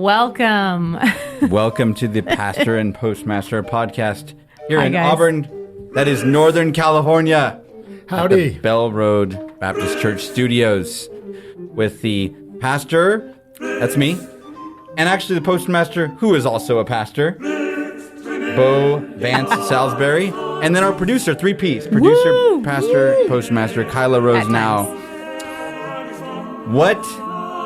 Welcome. Welcome to the Pastor and Postmaster podcast here Hi, in guys. Auburn, that is Northern California. Howdy. At the Bell Road Baptist Church Studios with the pastor, that's me, and actually the postmaster, who is also a pastor, Bo Vance Salisbury, and then our producer, three-piece, producer, Woo! pastor, postmaster, Kyla Rose At now. What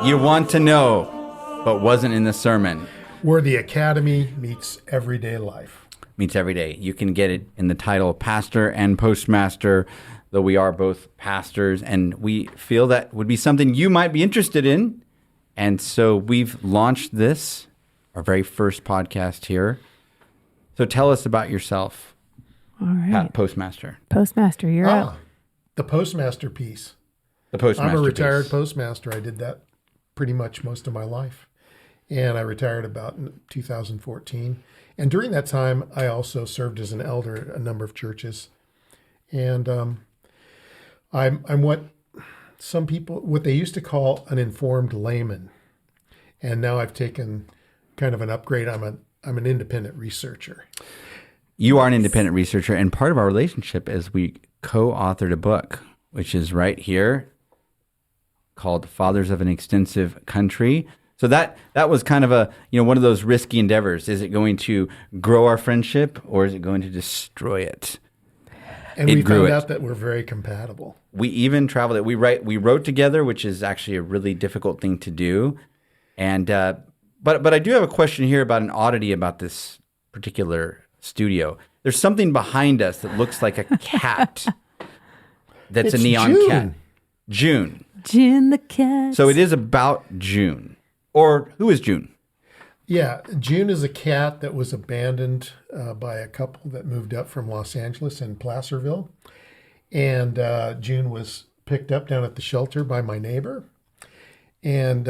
you want to know, but wasn't in the sermon. Where the academy meets everyday life. Meets every day. You can get it in the title Pastor and Postmaster, though we are both pastors, and we feel that would be something you might be interested in. And so we've launched this, our very first podcast here. So tell us about yourself, All right. Postmaster. Postmaster, you're up. The postmaster piece. The Postmaster. I'm a retired piece. postmaster. I did that pretty much most of my life. And I retired about in 2014. And during that time, I also served as an elder at a number of churches. And I'm what some people, what they used to call an informed layman. And now I've taken kind of an upgrade. I'm an independent researcher. You are an independent researcher, and part of our relationship is we co-authored a book, which is right here, called Fathers of an Extensive Country. So that was kind of a, one of those risky endeavors. Is it going to grow our friendship, or is it going to destroy it? And we found out that we're very compatible. We even traveled it. We wrote together, which is actually a really difficult thing to do. And but I do have a question here about an oddity about this particular studio. There's something behind us that looks like a cat. That's It's a neon June. cat. June. June the cat. So it is about June. Or who is June? Yeah, June is a cat that was abandoned by a couple that moved up from Los Angeles in Placerville. And June was picked up down at the shelter by my neighbor. And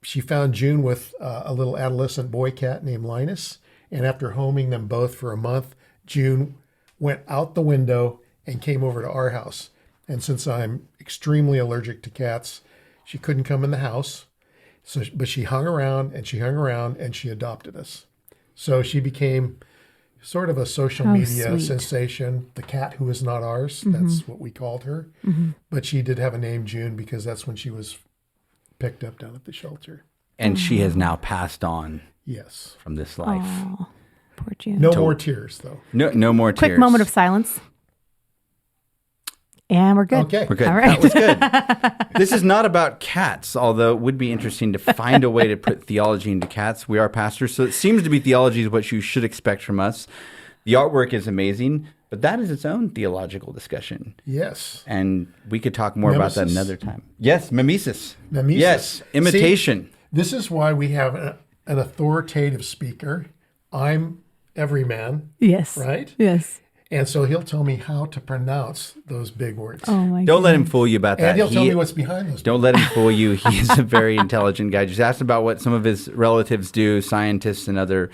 she found June with a little adolescent boy cat named Linus. And after homing them both for a month, June went out the window and came over to our house. And since I'm extremely allergic to cats, she couldn't come in the house. But she hung around and she hung around and she adopted us. So she became sort of a social media sweet. sensation. The cat who is not ours, that's what we called her. Mm-hmm. But she did have a name, June, because that's when she was picked up down at the shelter. And she has now passed on Yes. from this life. Oh, poor June. No more tears, though. No more tears. Quick moment of silence. And we're good. Okay. We're good. All right. That was good. This is not about cats, although it would be interesting to find a way to put theology into cats. We are pastors, so it seems to be theology is what you should expect from us. The artwork is amazing, but that is its own theological discussion. Yes. And we could talk more about that Mimesis? another time. Yes, mimesis. Mimesis. Yes, imitation. See, this is why we have an authoritative speaker. I'm everyman, Yes. right? Yes. And so he'll tell me how to pronounce those big words. Oh my Don't let him goodness. fool you about that. And he'll tell me what's behind those. Don't let him fool you. He's a very intelligent guy. Just ask about what some of his relatives do, scientists and other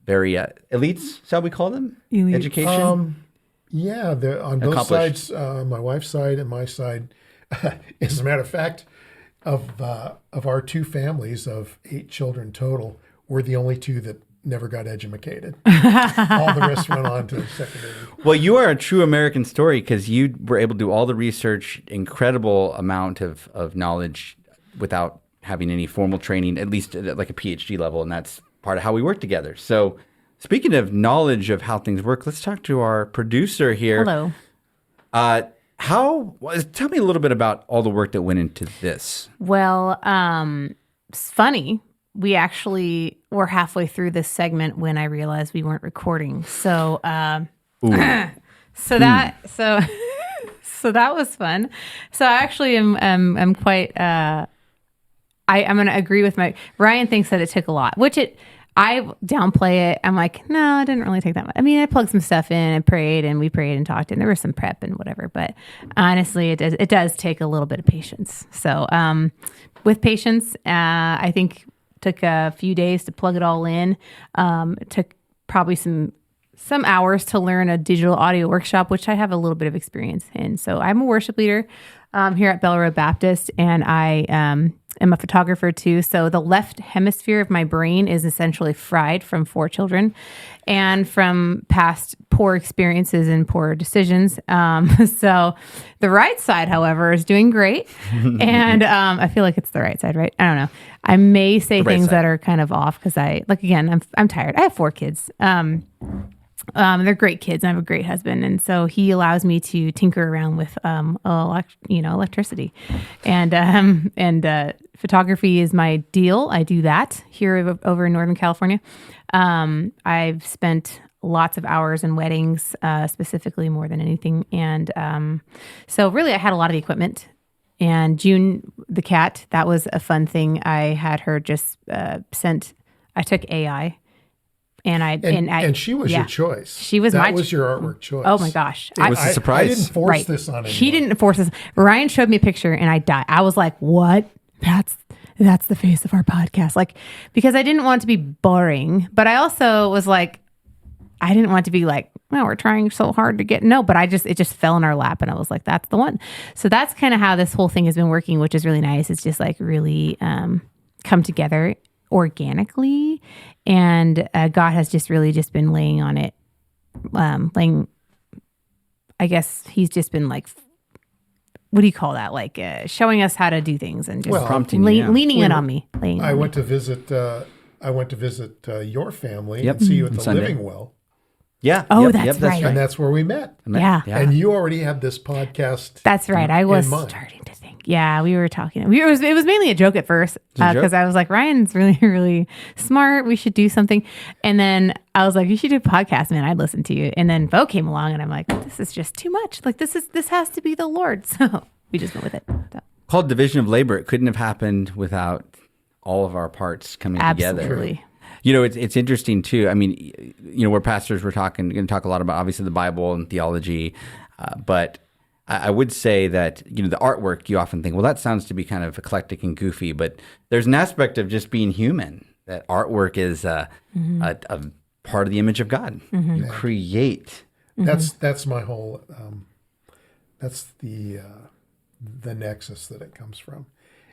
very elites, shall we call them? Elite. Education? Yeah, they're on both Accomplished. sides, my wife's side and my side. As a matter of fact, of our two families of 8 children total, we're the only 2 that never got educated. All the rest went on to secondary. Well, you are a true American story because you were able to do all the research, incredible amount of knowledge without having any formal training, at least at like a PhD level, and that's part of how we work together. So speaking of knowledge of how things work, let's talk to our producer here. Hello. Tell me a little bit about all the work that went into this. Well, it's funny. We actually were halfway through this segment when I realized we weren't recording. So, so that was fun. So I actually am quite. I'm going to agree with Ryan thinks that it took a lot, which I downplay it. I'm like, no, it didn't really take that much. I mean, I plugged some stuff in and prayed, and we prayed and talked, and there was some prep and whatever. But honestly, it does take a little bit of patience. So with patience, I think took a few days to plug it all in. It took probably some hours to learn a digital audio workshop, which I have a little bit of experience in. So I'm a worship leader. here at Bell Road Baptist, and I am a photographer too. So the left hemisphere of my brain is essentially fried from 4 children and from past poor experiences and poor decisions. So the right side, however, is doing great. And I feel like it's the right side, right? I don't know. I may say things that are kind of off because I'm tired. I have 4 kids. They're great kids and I have a great husband. And so he allows me to tinker around with, electricity and photography is my deal. I do that here over in Northern California. I've spent lots of hours in weddings, specifically more than anything. And, so really I had a lot of equipment. And June, the cat, that was a fun thing. I had her just, I took AI. And she was your choice. She was that was your artwork choice. Oh my gosh. It was a surprise. I didn't force this on anyone. He didn't force this. Ryan showed me a picture and I died. I was like, what? That's the face of our podcast. Like, because I didn't want it to be boring, but I also was like, I didn't want it to be like, well, we're trying so hard to get, no, but it just fell in our lap and I was like, that's the one. So that's kind of how this whole thing has been working, which is really nice. It's just like really come together organically. And God has just really just been laying on it, I guess he's just been like, what do you call that? Like showing us how to do things and just prompting leaning it on me. I went to visit your family and see you at the Living Well. Yeah. Oh, that's right. And that's where we met. Yeah. And you already had this podcast. That's right. I was starting to think. Yeah, we were talking. It was mainly a joke at first because I was like, Ryan's really, really smart. We should do something. And then I was like, you should do a podcast, man. I'd listen to you. And then Bo came along and I'm like, this is just too much. Like this has to be the Lord. So we just went with it. So. Called division of labor. It couldn't have happened without all of our parts coming together. Absolutely. You know, it's interesting too. I mean, you know, we're pastors, we're going to talk a lot about obviously the Bible and theology, but I would say that, you know, the artwork, you often think, well, that sounds to be kind of eclectic and goofy, but there's an aspect of just being human, that artwork is a part of the image of God. Mm-hmm. You create. That's my whole, that's the nexus that it comes from.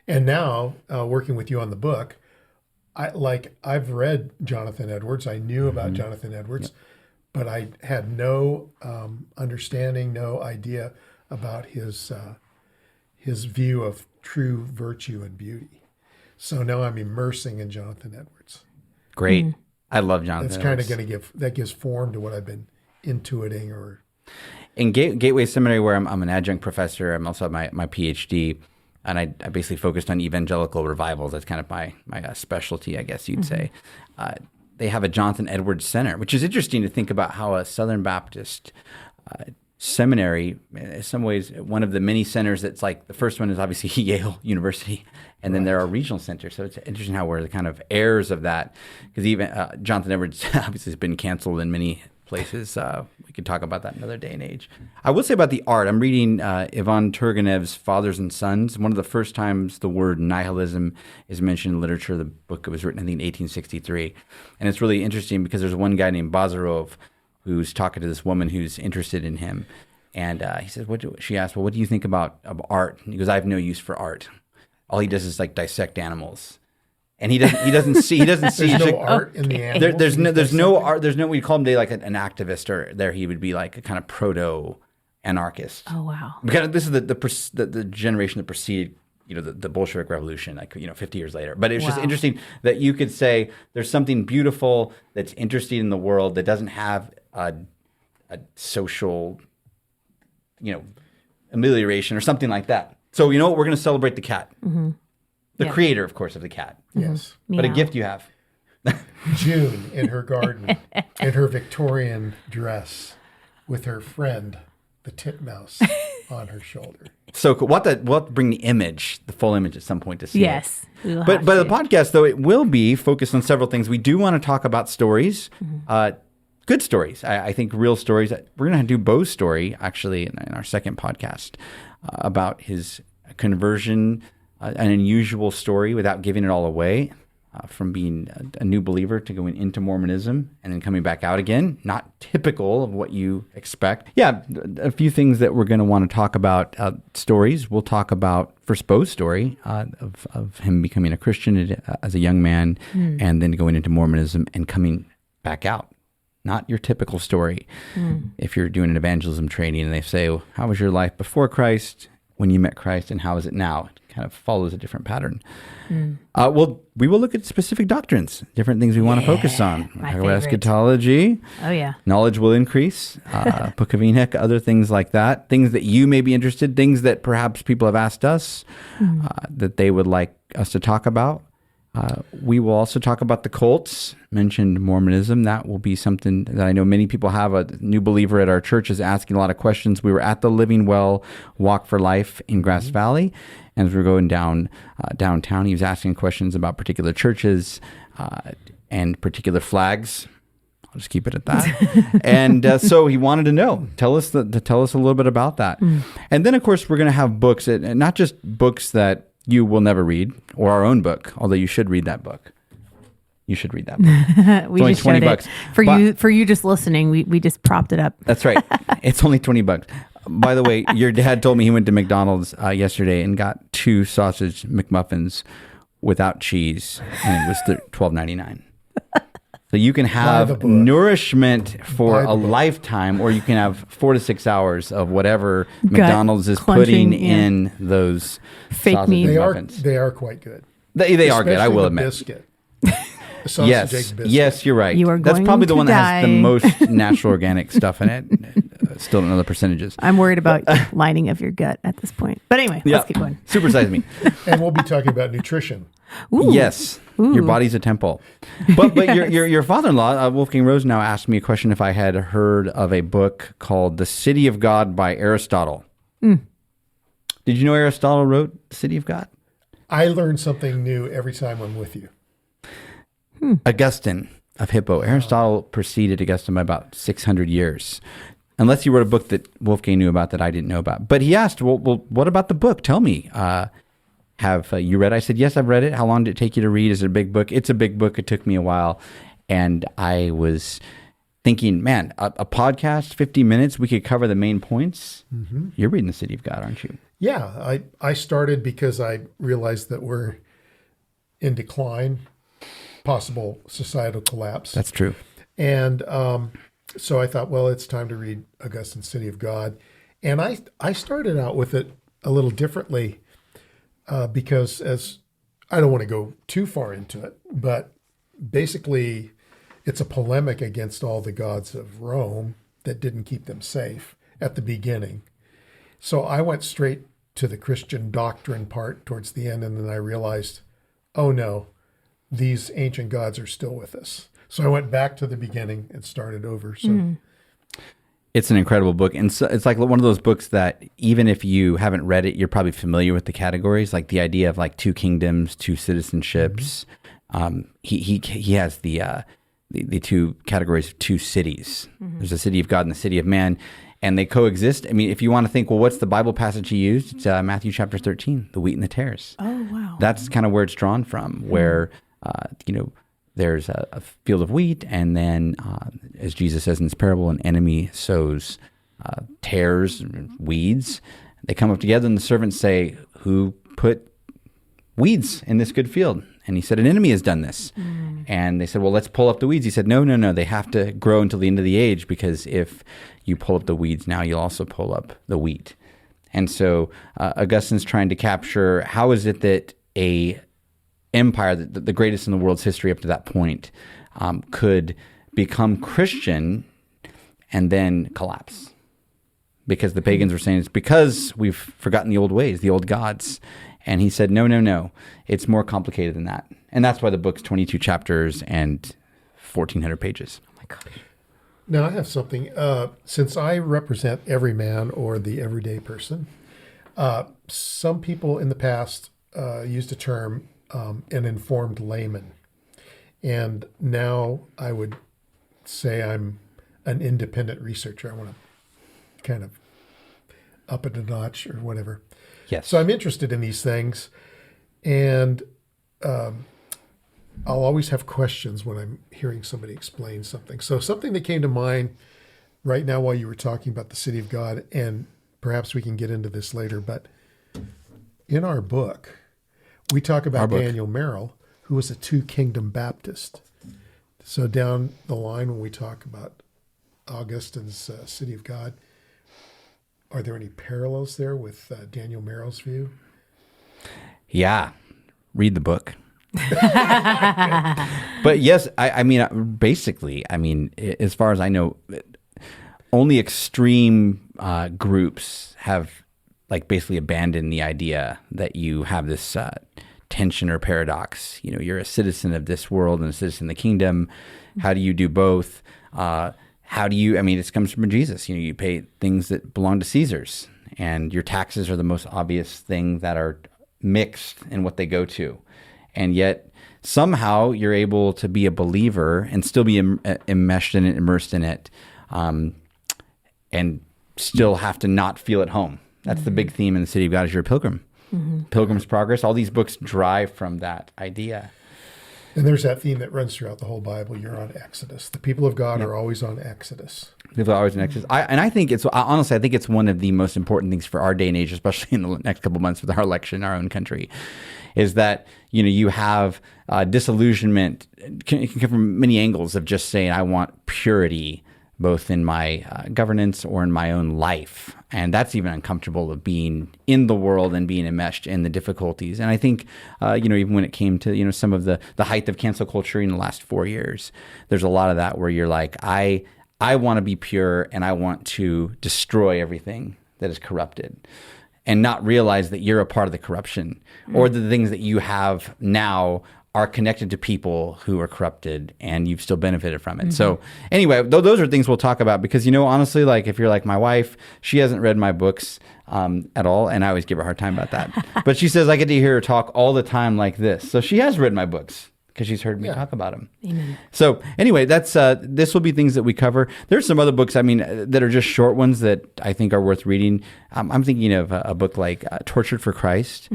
And now, working with you on the book, I've read Jonathan Edwards. I knew about Jonathan Edwards, but I had no understanding, no idea about his view of true virtue and beauty. So now I'm immersing in Jonathan Edwards. Great. I love Jonathan That's kind of going to gives form to what I've been intuiting or. In Gateway Seminary, where I'm an adjunct professor, I'm also my PhD. And I basically focused on evangelical revivals. That's kind of my specialty, I guess you'd say. They have a Jonathan Edwards Center, which is interesting to think about how a Southern Baptist seminary, in some ways, one of the many centers that's like, the first one is obviously Yale University, and then there are regional centers. So it's interesting how we're the kind of heirs of that. Because even Jonathan Edwards obviously has been canceled in many places. We could talk about that another day and age. I will say about the art, I'm reading Ivan Turgenev's Fathers and Sons. One of the first times the word nihilism is mentioned in literature. The book was written, I think, in 1863. And it's really interesting because there's one guy named Bazarov who's talking to this woman who's interested in him. And he says, she asked, well, what do you think about art? And he goes, I have no use for art. All he does is like dissect animals. And he doesn't see. There's no art in the animals. There's no art. There's no. We call him today like an activist, or there he would be like a kind of proto anarchist. Oh wow! Because this is the generation that preceded, you know, the Bolshevik Revolution, like, you know, 50 years later. But it's just interesting that you could say there's something beautiful that's interesting in the world that doesn't have a social, you know, amelioration or something like that. So you know what? We're going to celebrate the cat. Mm-hmm. The creator, of course, of the cat. Yes. But a gift you have. June in her garden, in her Victorian dress, with her friend, the titmouse, on her shoulder. So cool. We'll have to bring the image, the full image at some point to see yes, it. But the podcast, though, it will be focused on several things. We do want to talk about stories, good stories. I think real stories. We're going to do Bo's story, actually, in our second podcast, about his conversion, an unusual story without giving it all away. from being a new believer to going into Mormonism and then coming back out again. Not typical of what you expect. Yeah, a few things that we're going to want to talk about. Stories. We'll talk about first Bo's story of him becoming a Christian as a young man and then going into Mormonism and coming back out. Not your typical story. If you're doing an evangelism training and they say, well, how was your life before Christ, when you met Christ, and how is it now? It kind of follows a different pattern. We will look at specific doctrines, different things we want to focus on. We'll talk about eschatology. Oh, yeah. Knowledge will increase. Book of Enoch, other things like that. Things that you may be interested, things that perhaps people have asked us that they would like us to talk about. We will also talk about the cults, mentioned Mormonism. That will be something that I know many people have. A new believer at our church is asking a lot of questions. We were at the Living Well Walk for Life in Grass Valley. And as we were going downtown, he was asking questions about particular churches and particular flags. I'll just keep it at that. And so he wanted to know. Tell us a little bit about that. And then, of course, we're going to have books, and not just books that you will never read, or our own book, although you should read that book. You should read that book. We only just 20 showed bucks. it. For you just listening, we just propped it up. That's right. It's only 20 bucks. By the way, your dad told me he went to McDonald's yesterday and got 2 sausage McMuffins without cheese, and it was $12.99. So you can have nourishment for a lifetime, or you can have 4 to 6 hours of whatever McDonald's is putting in those fake sausage meat. McMuffins. They are quite good. They are good, I will the admit. Biscuit. The sausage egg biscuit. Yes, you're right. You are That's going probably the to one that has the die. most natural organic stuff in it. Still don't know the percentages. I'm worried about lining of your gut at this point. But anyway, let's keep going. Supersize me. And we'll be talking about nutrition. Ooh. Yes, your body's a temple. But your father-in-law, Wolfgang Rosenau, asked me a question if I had heard of a book called The City of God by Aristotle. Did you know Aristotle wrote The City of God? I learn something new every time I'm with you. Augustine of Hippo. Aristotle preceded Augustine by about 600 years. Unless you wrote a book that Wolfgang knew about that I didn't know about. But he asked, well, what about the book? Tell me. Have you read it? I said, yes, I've read it. How long did it take you to read? Is it a big book? It's a big book. It took me a while. And I was thinking, man, a podcast, 50 minutes, we could cover the main points. You're reading The City of God, aren't you? Yeah, I started because I realized that we're in decline, possible societal collapse. That's true. And so I thought, well, it's time to read Augustine's City of God. And I started out with it a little differently because as I don't want to go too far into it, but basically it's a polemic against all the gods of Rome that didn't keep them safe at the beginning. So I went straight to the Christian doctrine part towards the end, and then I realized, oh no, these ancient gods are still with us. So I went back to the beginning and started over. So It's an incredible book. And so it's like one of those books that even if you haven't read it, you're probably familiar with the categories, like the idea of like 2 kingdoms, 2 citizenships. He has the 2 categories of 2 cities. There's a city of God and the city of man, and they coexist. I mean, if you want to think, well, what's the Bible passage he used? It's Matthew chapter 13, the wheat and the tares. Oh, wow. That's kind of where it's drawn from, where, there's a field of wheat, and then, as Jesus says in this parable, an enemy sows tares, weeds. They come up together, and the servants say, who put weeds in this good field? And he said, an enemy has done this. And they said, well, let's pull up the weeds. He said, no. They have to grow until the end of the age, because if you pull up the weeds now, you'll also pull up the wheat. And so Augustine's trying to capture how is it that a empire, the greatest in the world's history up to that point, could become Christian and then collapse. Because the pagans were saying it's because we've forgotten the old ways, the old gods. And he said, no. It's more complicated than that. And that's why the book's 22 chapters and 1,400 pages. Oh my gosh. now I have something. Since I represent every man or the everyday person, some people in the past used the term an informed layman. And now I would say I'm an independent researcher. I want to kind of up it a notch or whatever. Yes. So I'm interested in these things. And I'll always have questions when I'm hearing somebody explain something. So something that came to mind right now while you were talking about the city of God, and perhaps we can get into this later, but in our book, we talk about Daniel Merrill, who was a two-kingdom Baptist. So down the line, when we talk about Augustine's city of God, are there any parallels there with Daniel Merrill's view? Yeah, read the book. But yes, I mean, basically, I mean, as far as I know, only extreme groups have like basically abandoned the idea that you have this tension or paradox. You know, you're a citizen of this world and a citizen of the kingdom. How do you do both? How do you, I mean, it comes from Jesus. You know, you pay things that belong to Caesar's, and your taxes are the most obvious thing that are mixed in what they go to. And yet somehow you're able to be a believer and still be enmeshed in it, immersed in it, and still have to not feel at home. That's the big theme in the city of God is you're a pilgrim. Pilgrim's Progress. All these books drive from that idea. And there's that theme that runs throughout the whole Bible. You're on Exodus. The people of God are always on Exodus. People are always on Exodus. I think it's, honestly, I think it's one of the most important things for our day and age, especially in the next couple of months with our election in our own country, is that, you know, you have disillusionment. It can come from many angles of just saying, I want purity, both in my governance or in my own life. And that's even uncomfortable of being in the world and being enmeshed in the difficulties. And I think, you know, even when it came to, you know, some of the height of cancel culture in the last 4 years, there's a lot of that where you're like, I want to be pure and I want to destroy everything that is corrupted and not realize that you're a part of the corruption or the things that you have now are connected to people who are corrupted and you've still benefited from it. So anyway, those are things we'll talk about because, you know, honestly, like if you're like my wife, she hasn't read my books at all. And I always give her a hard time about that. But she says I get to hear her talk all the time like this. So she has read my books because she's heard me talk about them. Amen. So anyway, that's this will be things that we cover. There's some other books, I mean, that are just short ones that I think are worth reading. I'm thinking of a book like Tortured for Christ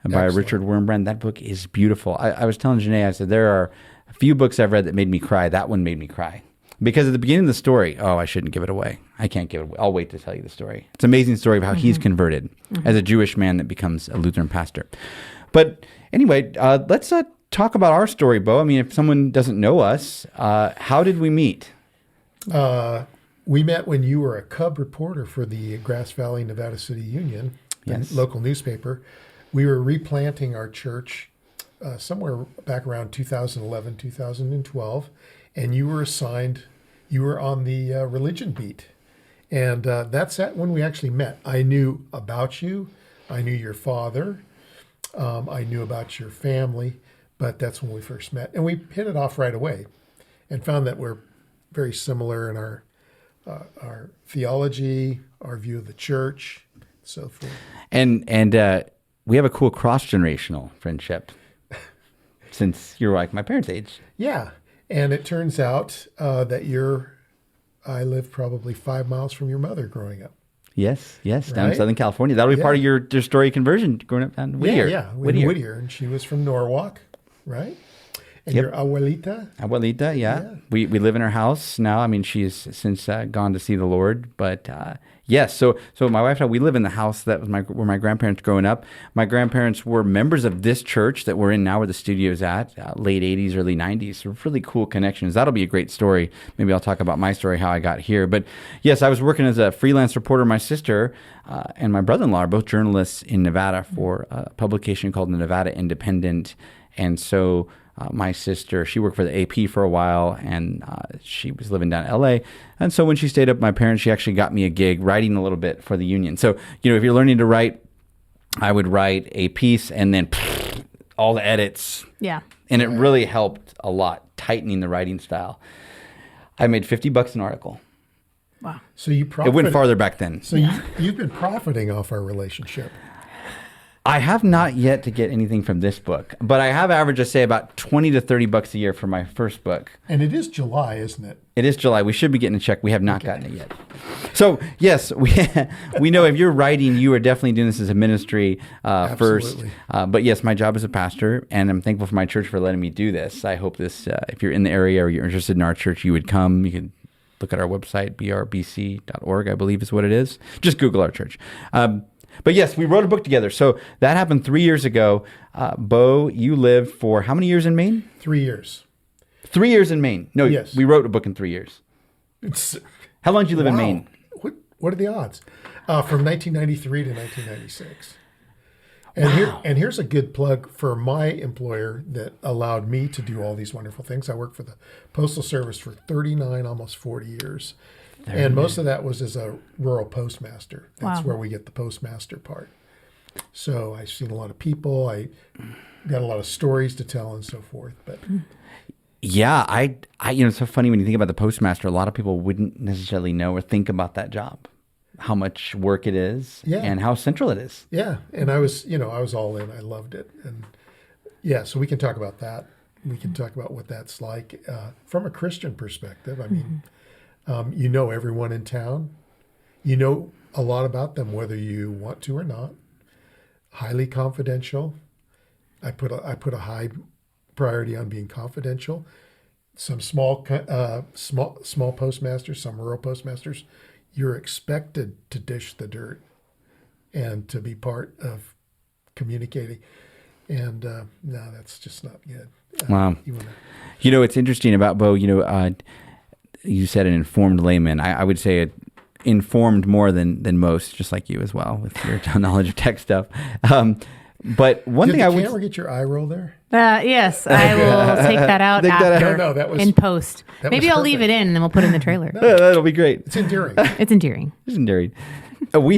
by Richard Wurmbrand. That book is beautiful. I was telling Janae, I said, there are a few books I've read that made me cry. That one made me cry. Because at the beginning of the story, I shouldn't give it away. I can't give it away. I'll wait to tell you the story. It's an amazing story of how he's converted as a Jewish man that becomes a Lutheran pastor. But anyway, let's talk about our story, Bo. I mean, if someone doesn't know us, how did we meet? We met when you were a cub reporter for the Grass Valley, Nevada City Union, the local newspaper. We were replanting our church somewhere back around 2011, 2012, and you were assigned, you were on the religion beat. And that's when we actually met. I knew about you. I knew your father. I knew about your family. But that's when we first met. And we hit it off right away and found that we're very similar in our theology, our view of the church, so forth. And we have a cool cross-generational friendship since you're like my parents' age. Yeah. And it turns out that I lived probably 5 miles from your mother growing up. Yes, down in Southern California. That'll be part of your story conversion growing up down in Whittier. Yeah, Whittier. And she was from Norwalk. Right? And your abuelita? Abuelita, yeah. We live in her house now. I mean, she's since gone to see the Lord. But yes, so my wife and I, we live in the house that was where my grandparents growing up. My grandparents were members of this church that we're in now where the studio's at, late 80s, early 90s. So really cool connections. That'll be a great story. Maybe I'll talk about my story, how I got here. But yes, I was working as a freelance reporter. My sister and my brother-in-law are both journalists in Nevada for a publication called the Nevada Independent. And so my sister, she worked for the AP for a while, and she was living down in L.A. And so when she stayed up with my parents, she actually got me a gig writing a little bit for the Union. So, you know, if you're learning to write, I would write a piece and then all the edits. Yeah. And it really helped a lot, tightening the writing style. I made $50 an article. Wow. So you It went farther back then. So you've been profiting off our relationship. I have not yet to get anything from this book, but I have averaged, say, about $20 to $30 a year for my first book. And it is July, isn't it? It is July. We should be getting a check. We have not gotten it yet. So, yes, we know if you're writing, you are definitely doing this as a ministry first. But yes, my job as a pastor, and I'm thankful for my church for letting me do this. I hope this, if you're in the area or you're interested in our church, you would come. You could look at our website, brbc.org, I believe is what it is. Just Google our church. But yes, we wrote a book together. So that happened 3 years ago. Bo, you lived for how many years in Maine? 3 years. 3 years in Maine. No, yes. We wrote a book in 3 years. How long did you live in Maine? What are the odds? From 1993 to 1996. And here's a good plug for my employer that allowed me to do all these wonderful things. I worked for the Postal Service for 39, almost 40 years. And most of that was as a rural postmaster. That's where we get the postmaster part. So I've seen a lot of people. I got a lot of stories to tell and so forth. But yeah, I it's so funny when you think about the postmaster. A lot of people wouldn't necessarily know or think about that job, how much work it is, and how central it is. Yeah, and I was all in. I loved it, and so we can talk about that. We can talk about what that's like from a Christian perspective. I mean. You know everyone in town. You know a lot about them, whether you want to or not. Highly confidential. I put a high priority on being confidential. Some small postmasters, some rural postmasters, you're expected to dish the dirt and to be part of communicating. And no, that's just not good. Wow. It's interesting about Bo. You said an informed layman. I would say it informed more than most, just like you as well, with your knowledge of tech stuff. But one thing I would... Did the camera get your eye roll there? Yes, I will take that out after No, that was, in post. Maybe I'll leave it in and then we'll put it in the trailer. That'll be great. It's endearing. It's endearing. It's endearing. Bo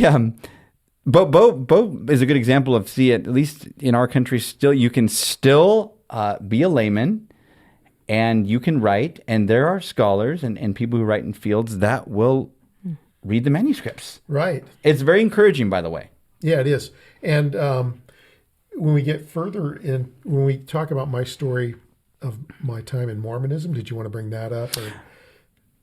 is a good example of, at least in our country, you can still be a layman. And you can write, and there are scholars and people who write in fields that will read the manuscripts. Right. It's very encouraging, by the way. Yeah, it is. And when we get further in, when we talk about my story of my time in Mormonism, did you want to bring that up?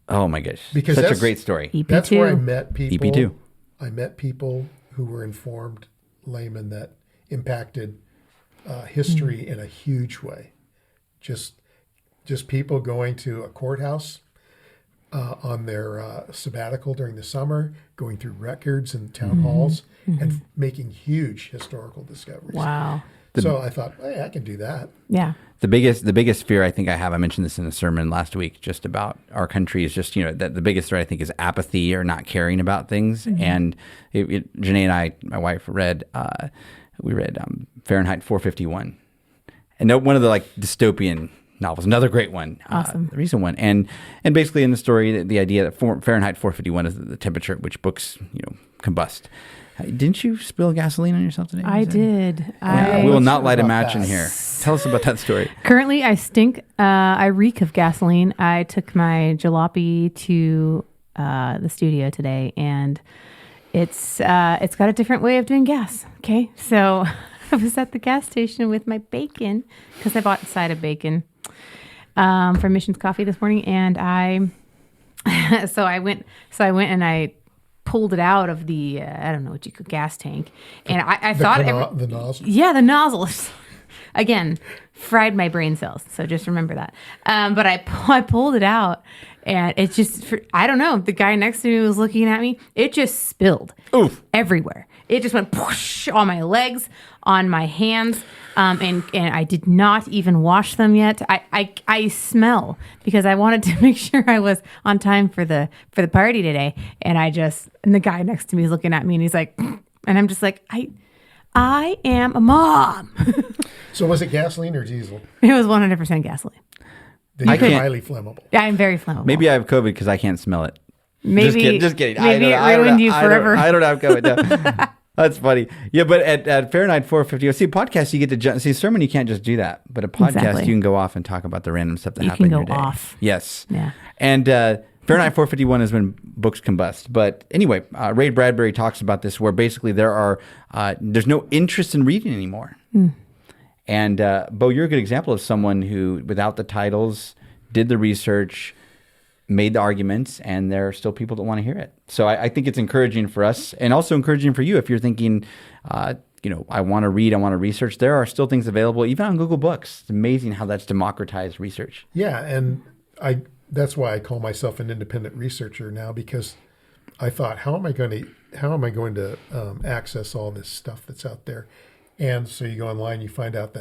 Oh my gosh. Because such a great story. EP2. That's where I met people. EP2. I met people who were informed laymen that impacted history in a huge way. Just people going to a courthouse on their sabbatical during the summer, going through records and town halls, and making huge historical discoveries. Wow. So I thought, hey, I can do that. Yeah. The biggest fear I think I have, I mentioned this in a sermon last week, just about our country, is just, that the biggest threat I think is apathy or not caring about things. And Janae and I, my wife, read Fahrenheit 451. And one of the dystopian novels, another great one, awesome, the recent one, and basically in the story, the idea that Fahrenheit 451 is the temperature at which books, combust. Didn't you spill gasoline on yourself today? I did. We will not light a match in here. Tell us about that story. Currently, I stink. I reek of gasoline. I took my jalopy to the studio today, and it's got a different way of doing gas. Okay, so I was at the gas station with my bacon because I bought a side of bacon from Missions Coffee this morning, and I went and I pulled it out of the I don't know what you could gas tank, and I thought the nozzle. Yeah, the nozzle. Again, fried my brain cells. So just remember that. But I pulled it out, and it just I don't know. The guy next to me was looking at me. It just spilled everywhere. It just went whoosh on my legs, on my hands, and I did not even wash them yet. I smell because I wanted to make sure I was on time for the party today. And the guy next to me is looking at me, and he's like, and I'm just like, I am a mom. So was it gasoline or diesel? It was 100% gasoline. Then you're highly flammable. I'm very flammable. Maybe I have COVID because I can't smell it. Maybe, just kidding. Maybe it ruined you forever. I don't have COVID. No. That's funny. Yeah, but at Fahrenheit 450, see, a podcast, you get to see a sermon, you can't just do that. But a podcast, Exactly. You can go off and talk about the random stuff that happened in your day. You can go off. Yes. Yeah. And Fahrenheit 451 is when books combust. But anyway, Ray Bradbury talks about this, where basically there's no interest in reading anymore. And Bo, you're a good example of someone who, without the titles, did the research, made the arguments, and there are still people that want to hear it. So I think it's encouraging for us, and also encouraging for you if you're thinking, I want to read, I want to research. There are still things available, even on Google Books. It's amazing how that's democratized research. Yeah, and that's why I call myself an independent researcher now, because I thought, how am I going to access all this stuff that's out there? And so you go online, you find out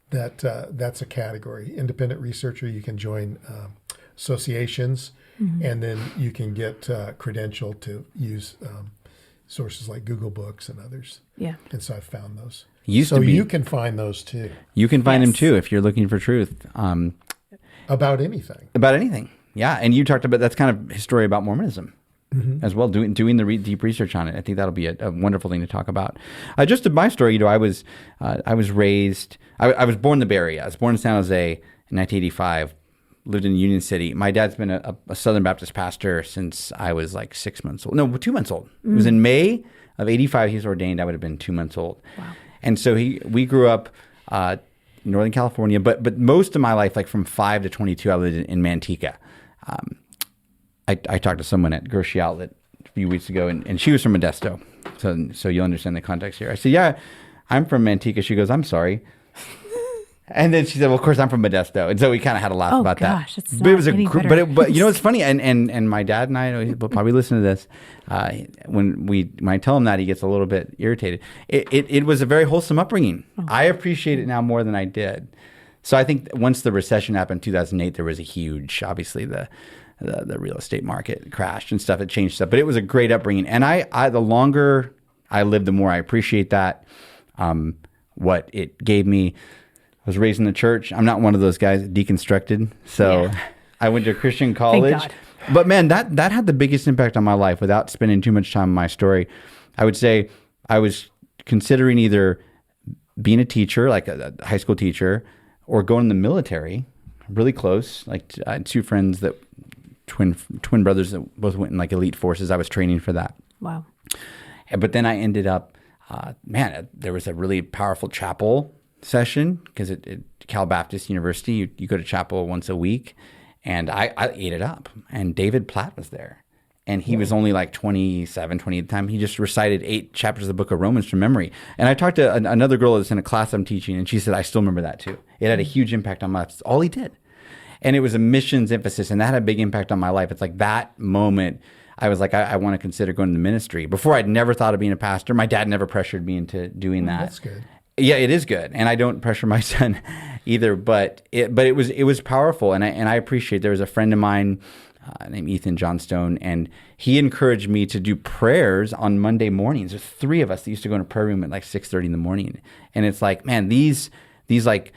that's a category, independent researcher. You can join associations, and then you can get credentialed to use sources like Google Books and others. Yeah. And so I've found those. You can find those too. You can find them too if you're looking for truth. About anything. About anything. Yeah. And you talked about, that's kind of history about Mormonism as well, doing the deep research on it. I think that'll be a wonderful thing to talk about. Just in my story, I was raised, I was born in the Bay Area. I was born in San Jose in 1985, lived in Union City. My dad's been a Southern Baptist pastor since I was like 6 months old. No, 2 months old. It was in May of 85. He was ordained. I would have been 2 months old. Wow. And so we grew up in Northern California, but most of my life, like from 5 to 22, I lived in Manteca. I talked to someone at Grocery Outlet a few weeks ago, and she was from Modesto. So you'll understand the context here. I said, yeah, I'm from Manteca. She goes, I'm sorry. And then she said, well, of course, I'm from Modesto. And so we kind of had a laugh about that. It's but it was better. but you know, it's funny. And my dad and I will probably listen to this. When I tell him that, he gets a little bit irritated. It was a very wholesome upbringing. I appreciate it now more than I did. So I think once the recession happened in 2008, there was a huge, obviously the real estate market crashed and stuff. It changed stuff, but it was a great upbringing. And I the longer I live, the more I appreciate that, what it gave me. I was raised in the church. I'm not one of those guys deconstructed. So I went to a Christian college. Thank God. But man, that had the biggest impact on my life. Without spending too much time on my story, I would say I was considering either being a teacher, like a high school teacher, or going in the military, really close. Like I had two friends that twin brothers that both went in like elite forces. I was training for that. Wow. But then I ended up, there was a really powerful chapel session because at Cal Baptist University, you go to chapel once a week, and I ate it up. And David Platt was there, and he was only like 27, 28 at the time. He just recited 8 chapters of the book of Romans from memory. And I talked to another girl that's in a class I'm teaching, and she said, I still remember that too. It had a huge impact on my life. That's all he did. And it was a missions emphasis, and that had a big impact on my life. It's like that moment, I was like, I want to consider going to the ministry. Before, I'd never thought of being a pastor. My dad never pressured me into doing that. That's good. Yeah, it is good, and I don't pressure my son either. But it was powerful, and I appreciate. There was a friend of mine named Ethan Johnstone, and he encouraged me to do prayers on Monday mornings. There's 3 of us that used to go in a prayer room at like 6:30 in the morning, and it's like, man, these like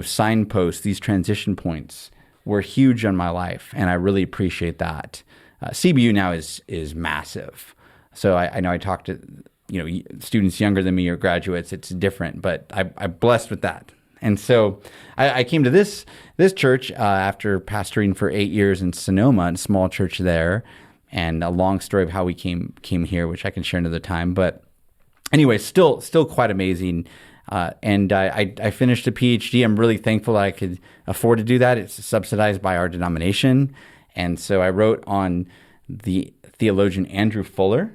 signposts, these transition points were huge on my life, and I really appreciate that. CBU now is massive, so I know I talked to students younger than me or graduates. It's different, but I'm blessed with that. And so I came to this church after pastoring for 8 years in Sonoma, a small church there, and a long story of how we came here, which I can share another time. But anyway, still quite amazing. And I finished a PhD. I'm really thankful that I could afford to do that. It's subsidized by our denomination. And so I wrote on the theologian Andrew Fuller.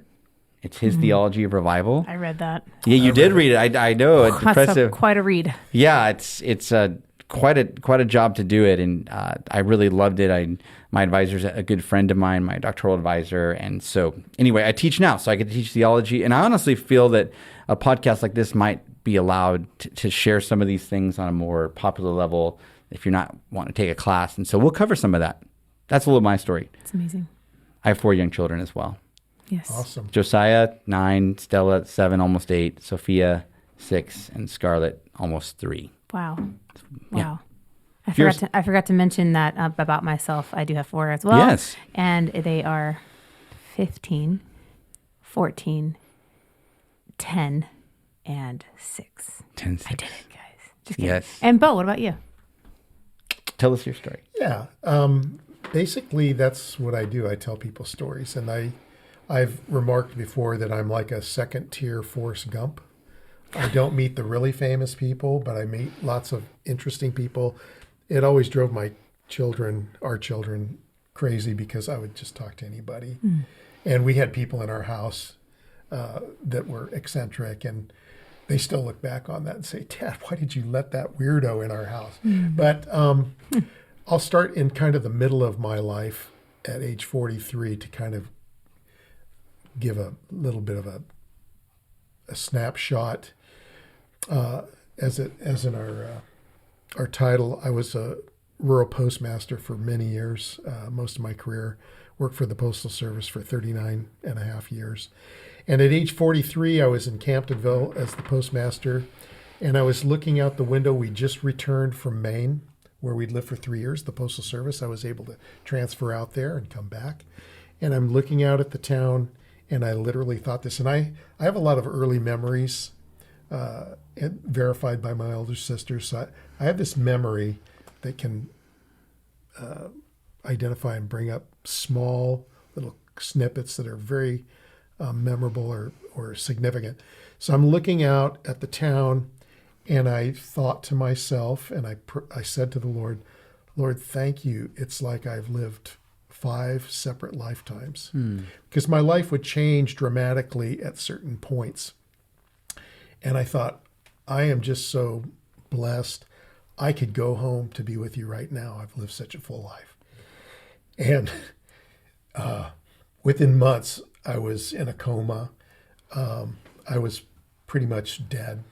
It's his theology of revival. I read that. Yeah, you did read it. I know. It's impressive. Quite a read. Yeah, it's quite a job to do it, and I really loved it. My advisor's a good friend of mine, my doctoral advisor, and so anyway, I teach now, so I get to teach theology, and I honestly feel that a podcast like this might be allowed to share some of these things on a more popular level if you're not wanting to take a class, and so we'll cover some of that. That's a little of my story. It's amazing. I have 4 young children as well. Yes. Awesome. Josiah, 9, Stella, 7, almost 8, Sophia, 6, and Scarlett, almost 3. Wow. Yeah. I forgot to mention that about myself. I do have 4 as well. Yes. And they are 15, 14, 10, and 6. 10, 6. I did it, guys. Just kidding. Yes. And Bo, what about you? Tell us your story. Yeah. basically, that's what I do. I tell people stories, and I've remarked before that I'm like a second-tier Forrest Gump. I don't meet the really famous people, but I meet lots of interesting people. It always drove our children, crazy because I would just talk to anybody. And we had people in our house that were eccentric, and they still look back on that and say, Dad, why did you let that weirdo in our house? But I'll start in kind of the middle of my life at age 43 to kind of give a little bit of a snapshot. As in our title, I was a rural postmaster for many years, most of my career. Worked for the Postal Service for 39 and a half years. And at age 43, I was in Camptonville as the postmaster, and I was looking out the window. We just returned from Maine, where we'd lived for 3 years, the Postal Service. I was able to transfer out there and come back. And I'm looking out at the town, and I literally thought this. And I have a lot of early memories and verified by my older sisters. So I have this memory that can identify and bring up small little snippets that are very memorable or significant. So I'm looking out at the town, and I thought to myself, and I said to the Lord, Lord, thank you. It's like I've lived 5 separate lifetimes, because my life would change dramatically at certain points. And I thought, I am just so blessed. I could go home to be with you right now. I've lived such a full life. And within months, I was in a coma. I was pretty much dead.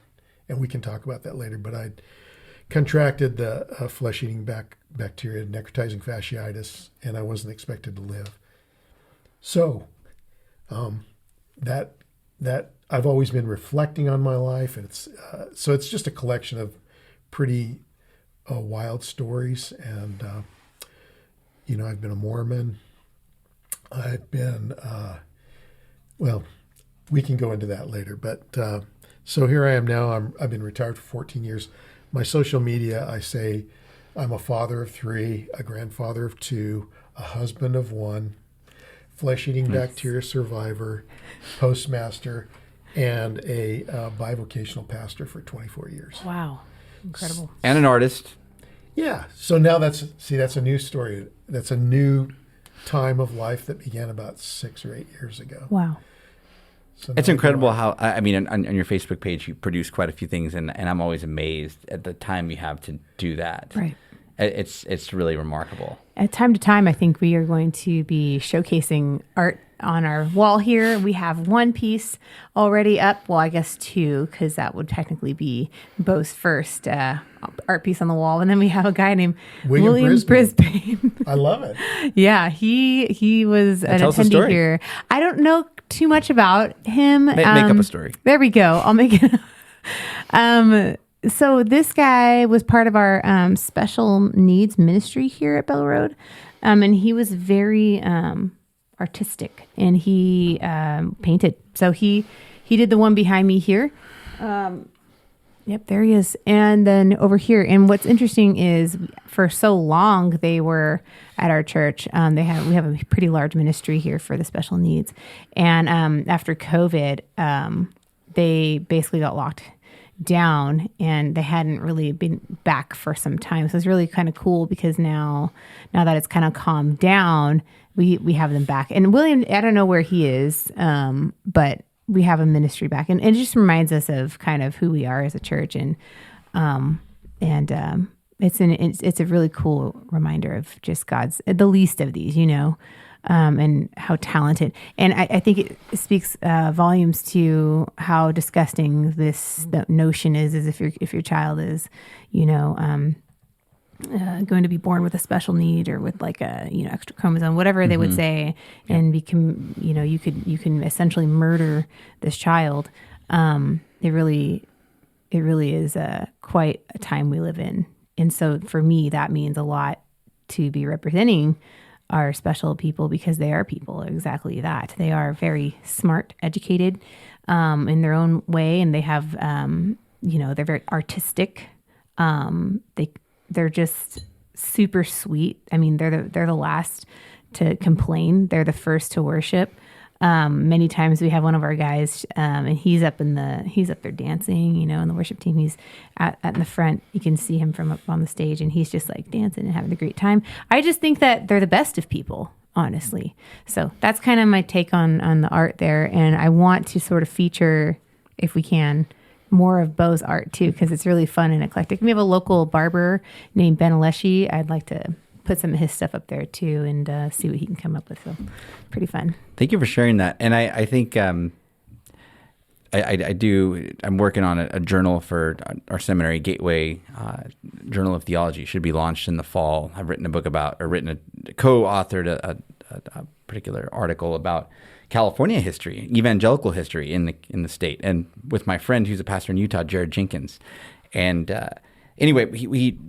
And we can talk about that later. But I'd contracted the flesh-eating bacteria, necrotizing fasciitis, and I wasn't expected to live. So that I've always been reflecting on my life, and it's just a collection of pretty wild stories. And I've been a Mormon. I've been well, we can go into that later. But so here I am now. I've been retired for 14 years. My social media, I say I'm a father of 3, a grandfather of 2, a husband of 1, flesh-eating bacteria survivor, postmaster, and a bivocational pastor for 24 years. Wow. Incredible. And an artist. Yeah. So now that's a new story. That's a new time of life that began about 6 or 8 years ago. Wow. So It's incredible how, I mean, on your Facebook page, you produce quite a few things, and I'm always amazed at the time you have to do that. Right. It's really remarkable. At time to time, I think we are going to be showcasing art on our wall here. We have 1 piece already up. Well, I guess 2, because that would technically be Bo's first art piece on the wall. And then we have a guy named William Brisbane. I love it. Yeah, he was an attendee here. I don't know too much about him. Make up a story. There we go. I'll make it. So this guy was part of our special needs ministry here at Bella Road. And he was very artistic, and he painted. So he did the one behind me here. Yep, there he is. And then over here. And what's interesting is for so long they were at our church. We have a pretty large ministry here for the special needs. And after COVID, they basically got locked down, and they hadn't really been back for some time. So it's really kind of cool, because now that it's kind of calmed down, we have them back. And William, I don't know where he is, but we have a ministry back, and it just reminds us of kind of who we are as a church. And it's a really cool reminder of just God's, the least of these, and how talented. And I think it speaks volumes to how disgusting the notion is if your child is, going to be born with a special need or with like a extra chromosome, whatever they would say, and become you can essentially murder this child. It really is quite a time we live in, and so for me that means a lot to be representing our special people, because they are people, exactly that. They are very smart, educated in their own way, and they have they're very artistic. They're just super sweet. I mean, they're the last to complain. They're the first to worship. Many times we have one of our guys, and he's up there dancing, in the worship team. He's at in the front. You can see him from up on the stage, and he's just like dancing and having a great time. I just think that they're the best of people, honestly. So that's kind of my take on the art there. And I want to sort of feature, if we can, more of Bo's art too, because it's really fun and eclectic. We have a local barber named Ben Aleshi. I'd like to put some of his stuff up there too and see what he can come up with. So pretty fun. Thank you for sharing that. And I think I'm working on a journal for our seminary, Gateway Journal of Theology. Should be launched in the fall. I've written a book co-authored a particular article about California history, evangelical history in the state, and with my friend who's a pastor in Utah, Jared Jenkins. And anyway,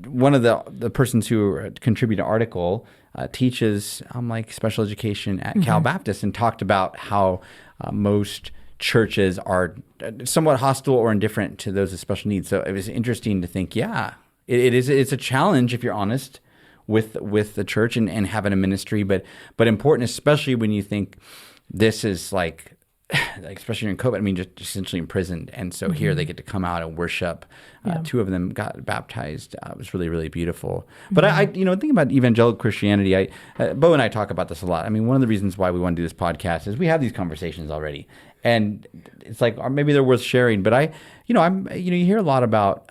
one of the persons who contributed an article teaches like special education at Cal Baptist, and talked about how most churches are somewhat hostile or indifferent to those with special needs. So it was interesting to think, it's a challenge if you're honest with the church and having a ministry, but important, especially when you think this is like especially in COVID, I mean, just essentially imprisoned. And so here they get to come out and worship. Two of them got baptized. It was really, really beautiful. But I think about evangelical Christianity. Bo and I talk about this a lot. I mean, one of the reasons why we want to do this podcast is we have these conversations already. And it's like, or maybe they're worth sharing. But you hear a lot about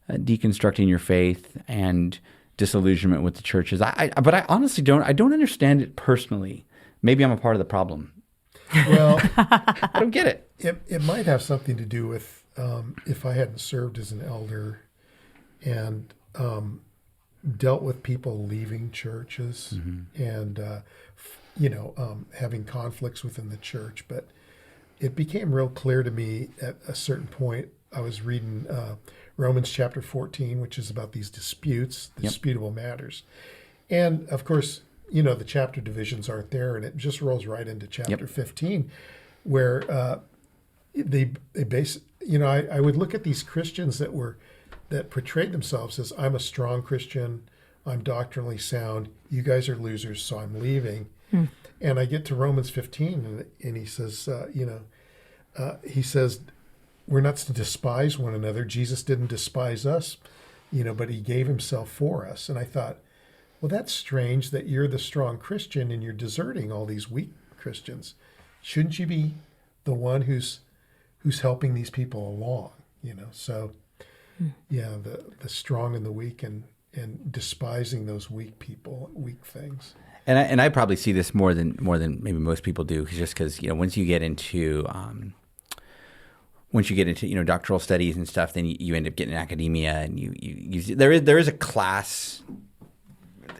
deconstructing your faith and disillusionment with the churches. But I honestly don't understand it personally. Maybe I'm a part of the problem. Well, I don't get it. It might have something to do with if I hadn't served as an elder and dealt with people leaving churches and, having conflicts within the church. But it became real clear to me at a certain point. I was reading Romans chapter 14, which is about these disputes, disputable matters. And, of course, the chapter divisions aren't there, and it just rolls right into chapter 15, where they base. I would look at these Christians that portrayed themselves as, I'm a strong Christian, I'm doctrinally sound. You guys are losers, so I'm leaving. And I get to Romans 15, and he says, we're not to despise one another. Jesus didn't despise us, but he gave himself for us. And I thought, well, that's strange that you're the strong Christian and you're deserting all these weak Christians. Shouldn't you be the one who's helping these people along? So the strong and the weak and despising those weak people, weak things. And I probably see this more than maybe most people do, just because once you get into doctoral studies and stuff, then you end up getting in academia, and you there is a class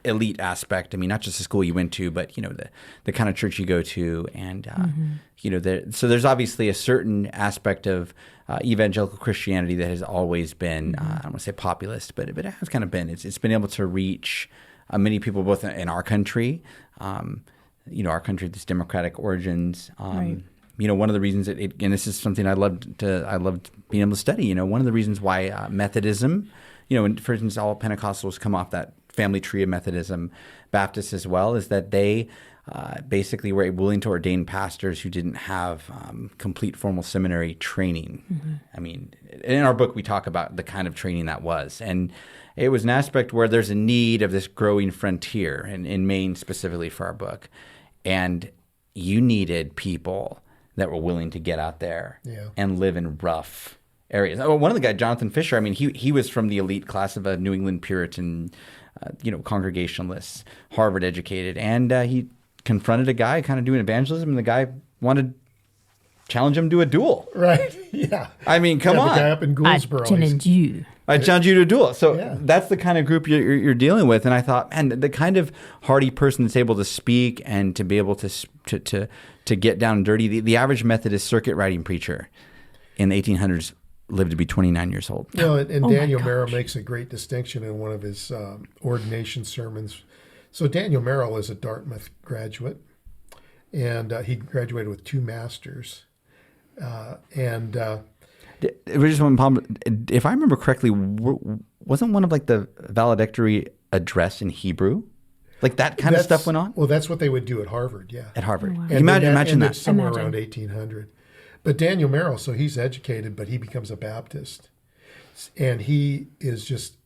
elite aspect. I mean, not just the school you went to, but the kind of church you go to, and so there's obviously a certain aspect of evangelical Christianity that has always been I don't want to say populist, but it has kind of been. It's been able to reach many people, both in our country, our country, this democratic origins. Right. One of the reasons and this is something I loved being able to study. One of the reasons why Methodism, for instance, all Pentecostals come off that family tree of Methodism, Baptists as well, is that they basically were willing to ordain pastors who didn't have complete formal seminary training. I mean, in our book, we talk about the kind of training that was. And it was an aspect where there's a need of this growing frontier, and in Maine specifically for our book. And you needed people that were willing to get out there and live in rough areas. One of the guys, Jonathan Fisher, I mean, he was from the elite class of a New England Puritan Congregationalists, Harvard educated, and he confronted a guy kind of doing evangelism, and the guy wanted to challenge him to a duel. Right. Yeah. I mean, come on. The guy up in Gouldsboro. I challenge you to a duel. So that's the kind of group you're dealing with. And I thought, man, the kind of hardy person that's able to speak and to be able to get down and dirty. The average Methodist circuit riding preacher in the 1800s lived to be 29 years old. And Daniel Merrill makes a great distinction in one of his ordination sermons. So Daniel Merrill is a Dartmouth graduate, and he graduated with 2 masters. If I remember correctly, wasn't one of like the valedictory addressed in Hebrew? Like that kind of stuff went on? Well, that's what they would do at Harvard, yeah. At Harvard. Oh, wow. Imagine that. Somewhere around 1800. But Daniel Merrill, so he's educated, but he becomes a Baptist. And he is just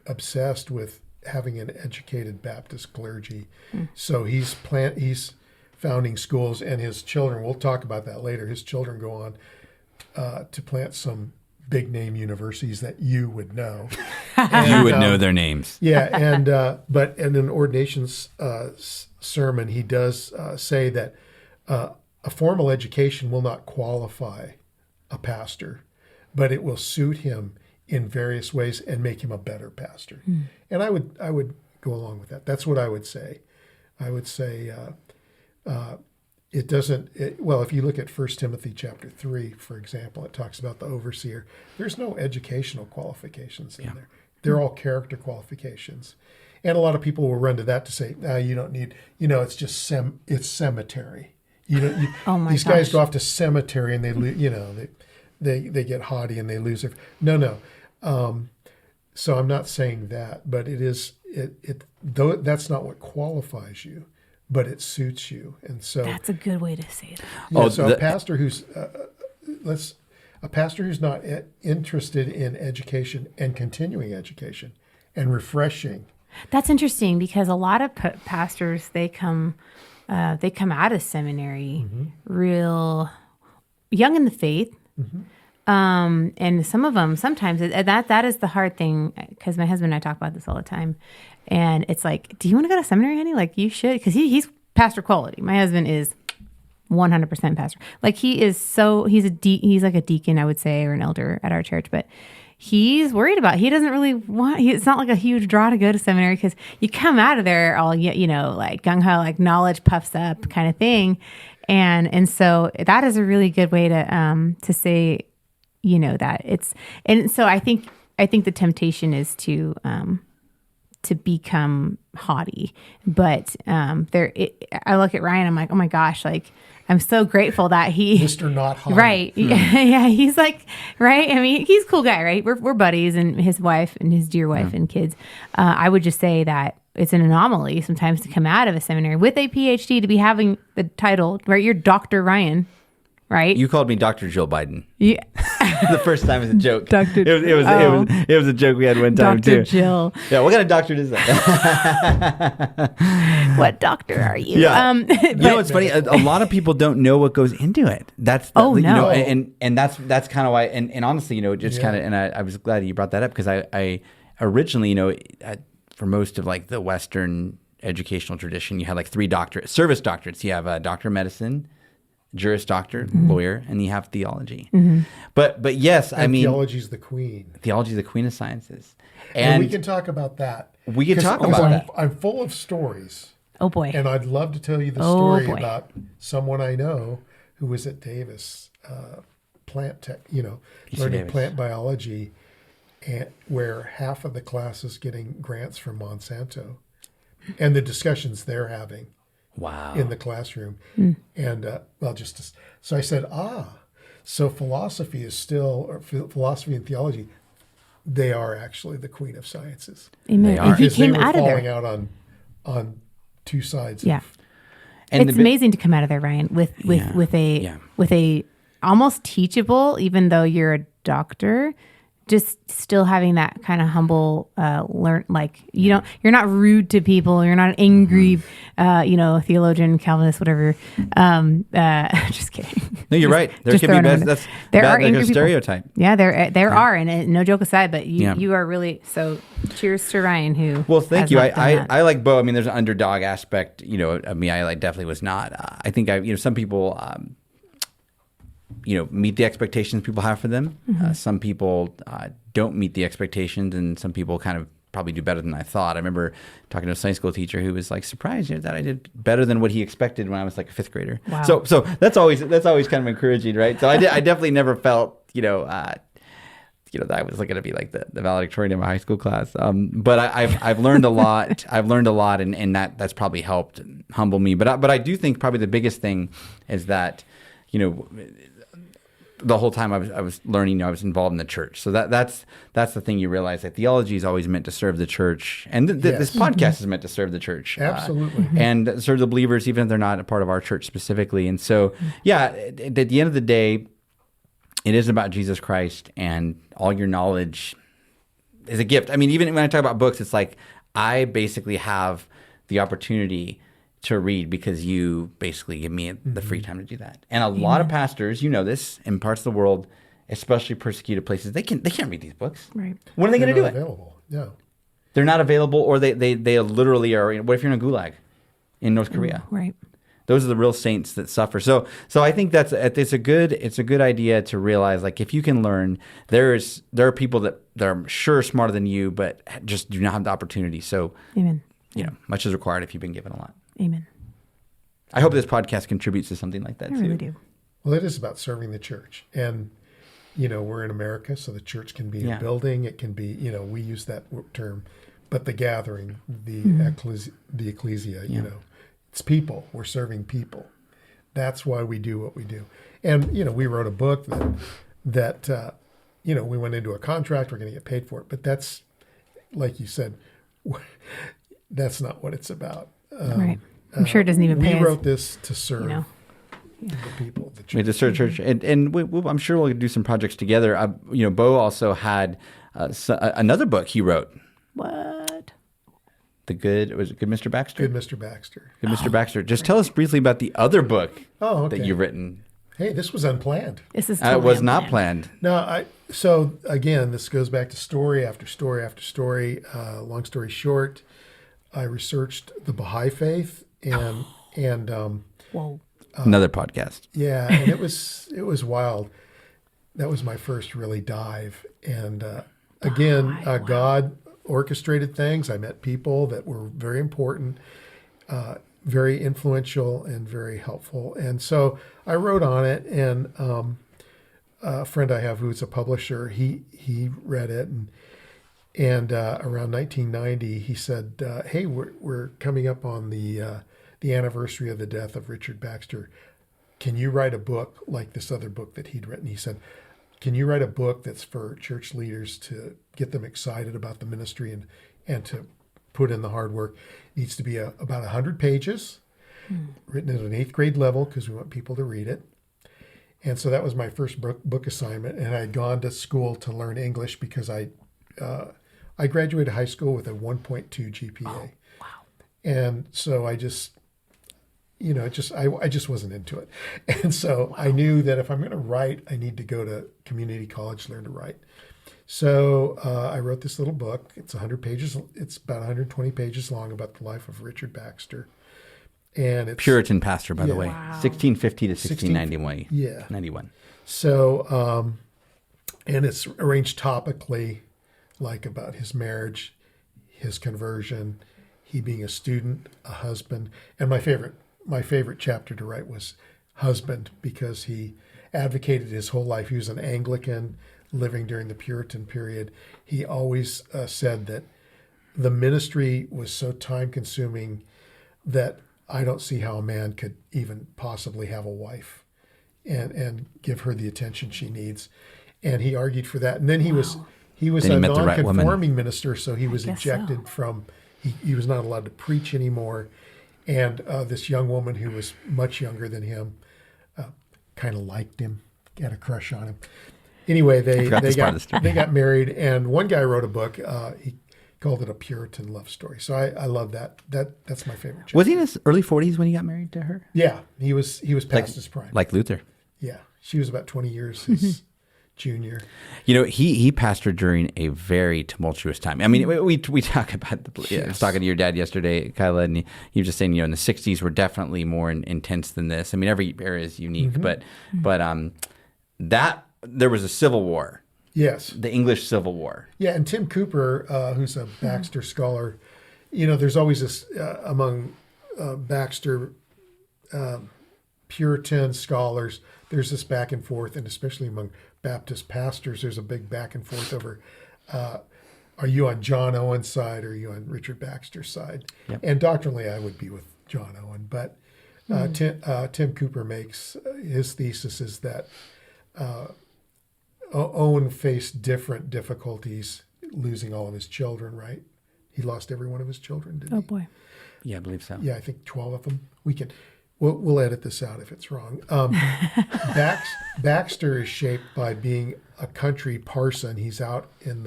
obsessed with having an educated Baptist clergy. So he's founding schools, and his children, we'll talk about that later, his children go on to plant some big name universities that you would know. And, you would know their names. Yeah, and but in an ordination sermon, he does say that a formal education will not qualify a pastor, but it will suit him in various ways and make him a better pastor. And I would go along with that. That's what I would say. I would say it doesn't. Well, if you look at 1 Timothy chapter 3, for example, it talks about the overseer. There's no educational qualifications in there. They're all character qualifications. And a lot of people will run to that to say, you don't need, it's just it's cemetery. These guys go off to cemetery and they get haughty and they lose their. No. So I'm not saying that, but it is though that's not what qualifies you, but it suits you, and so that's a good way to say that. Yeah, a pastor who's not interested in education and continuing education and refreshing. That's interesting because a lot of pastors they come out of seminary real young in the faith. And some of them, sometimes that is the hard thing, because my husband and I talk about this all the time. And it's like, do you want to go to seminary, honey? Like, you should, because he's pastor quality. My husband is 100% pastor. Like, he's like a deacon, I would say, or an elder at our church, but he's worried about, he doesn't really want, it's not like a huge draw to go to seminary, because you come out of there all, like gung-ho, like knowledge puffs up kind of thing. And so that is a really good way to say, that it's, and so I think the temptation is to become haughty, but I look at Ryan, I'm like, oh my gosh, like I'm so grateful that he Mr. Not Haughty. Right. Yeah. He's like, right. I mean, he's a cool guy, right? We're buddies, and his wife and his dear wife and kids. I would just say that it's an anomaly sometimes to come out of a seminary with a PhD to be having the title, right? You're Dr. Ryan. Right. You called me Dr. Jill Biden. Yeah. The first time as a joke. Dr. It was a joke we had one time Dr. too. Jill. Yeah. What kind of doctorate is that? What doctor are you? Yeah. It's funny. A lot of people don't know what goes into it. And that's kind of why. And honestly, just kind of. And I was glad you brought that up, because I originally, for most of like the Western educational tradition, you had like 3 service doctorates. You have a doctor of medicine, Juris Doctor, lawyer, and you have theology. But yes, theology's the queen. Theology's the queen of sciences. And we can talk about that. We can talk about that. I'm full of stories. Oh boy. And I'd love to tell you the story about someone I know who was at Davis, plant tech, learning plant biology, and where half of the class is getting grants from Monsanto, and the discussions they're having. Wow. In the classroom. And so I said, so philosophy and theology, they are actually the queen of sciences. Amen. And he came out of there. Falling out on two sides. Yeah. And it's amazing to come out of there, Ryan, with a almost teachable, even though you're a doctor, just still having that kind of humble you're not rude to people, you're not an angry theologian, Calvinist, whatever. Just kidding. No, you're right. There can be that's like a stereotype. Yeah, there are, and no joke aside, but you are really, so cheers to Ryan, who thank you. I like Bo. I mean, there's an underdog aspect, of me. I definitely was not. I think some people meet the expectations people have for them. Some people don't meet the expectations, and some people kind of probably do better than I thought. I remember talking to a Sunday school teacher who was like surprised that I did better than what he expected when I was like a 5th grader. Wow. So that's always kind of encouraging, right? So I definitely never felt that I was going to be like the valedictorian in my high school class. But I've learned a lot. I've learned a lot, and that's probably helped humble me. But I do think probably the biggest thing is that the whole time I was learning, I was involved in the church. So that's the thing you realize, that theology is always meant to serve the church. And this podcast is meant to serve the church. Absolutely. And serve the believers, even if they're not a part of our church specifically. And so, at the end of the day, it is about Jesus Christ, and all your knowledge is a gift. I mean, even when I talk about books, it's like I basically have the opportunity to read because you basically give me the free time to do that. And a lot of pastors, you know this, in parts of the world, especially persecuted places, they can't read these books. Right. When are they going to do it? Available. Yeah. They're not available, or they literally are. What if you're in a gulag in North Korea? Right. Those are the real saints that suffer. So I think it's a good idea to realize, like, if you can learn, there are people that are sure smarter than you, but just do not have the opportunity. So, Amen. Much is required if you've been given a lot. Amen. I hope this podcast contributes to something like that I too. really do. Well, it is about serving the church. And, we're in America, so the church can be a building. It can be, we use that term, but the gathering, the ecclesia, it's people. We're serving people. That's why we do what we do. And, we wrote a book that we went into a contract. We're going to get paid for it. But that's, like you said, that's not what it's about. Right. I'm sure it doesn't even pay. We wrote this to serve the people, the church. We just serve church, and I'm sure we'll do some projects together. Bo also had another book he wrote. What? Good Mr. Baxter? Good Mr. Baxter. Good Mr. Baxter. Just tell us briefly about the other book okay. that you've written. Hey, this was unplanned. This is it was not planned. No, so again, this goes back to story after story after story. Long story short, I researched the Baha'i faith and Whoa. Another podcast. Yeah, and it was wild. That was my first really dive. And again, God orchestrated things. I met people that were very important, very influential, and very helpful. And so I wrote on it, and a friend I have who's a publisher, he read it, and around 1990, he said, "Hey, we're coming up on the anniversary of the death of Richard Baxter. Can you write a book like this other book that he'd written?" He said, "Can you write a book that's for church leaders to get them excited about the ministry and to put in the hard work? It needs to be about 100 pages, written at an 8th grade level because we want people to read it." And so that was my first book assignment. And I'd gone to school to learn English because I graduated high school with a 1.2 GPA. Oh, wow. And so I just wasn't into it. And so I knew that if I'm going to write, I need to go to community college, learn to write. So I wrote this little book. It's 100 pages. It's about 120 pages long about the life of Richard Baxter. And it's Puritan pastor, by the way, Wow. 1650 to 1691. 91. So, and it's arranged topically, like about his marriage, his conversion, he being a student, a husband. And my favorite chapter to write was husband, because he advocated his whole life. He was an Anglican living during the Puritan period. He always said that the ministry was so time consuming that I don't see how a man could even possibly have a wife and give her the attention she needs. And he argued for that. And then he was Then he a met the right woman. non-conforming minister, so he was guess ejected from, he was not allowed to preach anymore. And this young woman who was much younger than him kind of liked him, had a crush on him. Anyway, they got married, and one guy wrote a book. He called it a Puritan love story. So I love that. That's my favorite chapter. Was he in his early 40s when he got married to her? Yeah, he was past his prime. Like Luther. Yeah, she was about 20 years his junior. He pastored during a very tumultuous time. I mean, we talk about, I was talking to your dad yesterday, Kyla, and he was just saying, in the 60s were definitely more intense than this. I mean, every era is unique, but that there was a civil war. Yes. The English Civil War. Yeah, and Tim Cooper, who's a Baxter scholar, there's always this, among Baxter Puritan scholars, there's this back and forth, and especially among Baptist pastors, there's a big back and forth over, are you on John Owen's side or are you on Richard Baxter's side? Yep. And doctrinally, I would be with John Owen, but Tim Cooper makes, his thesis is that Owen faced different difficulties losing all of his children, right? He lost every one of his children, didn't he? Oh boy. Yeah, I believe so. Yeah, I think 12 of them. We'll edit this out if it's wrong. Baxter is shaped by being a country parson. He's out in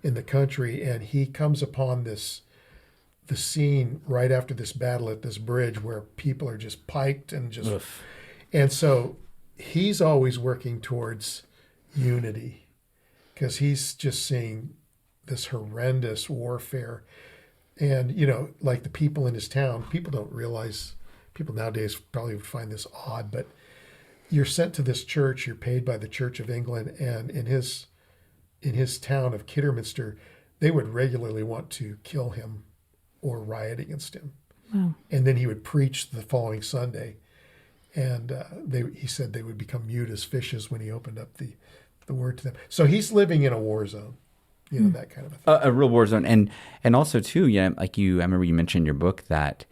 the country, and he comes upon the scene right after this battle at this bridge where people are just piked and just, Oof. and so he's always working towards unity because he's just seeing this horrendous warfare. And, like the people in his town, people don't realize, people nowadays probably would find this odd, but you're sent to this church, you're paid by the Church of England, and in his town of Kidderminster, they would regularly want to kill him or riot against him. Wow. And then he would preach the following Sunday, and he said they would become mute as fishes when he opened up the word to them. So he's living in a war zone. That kind of a thing. A real war zone. And also, too, like I remember you mentioned in your book that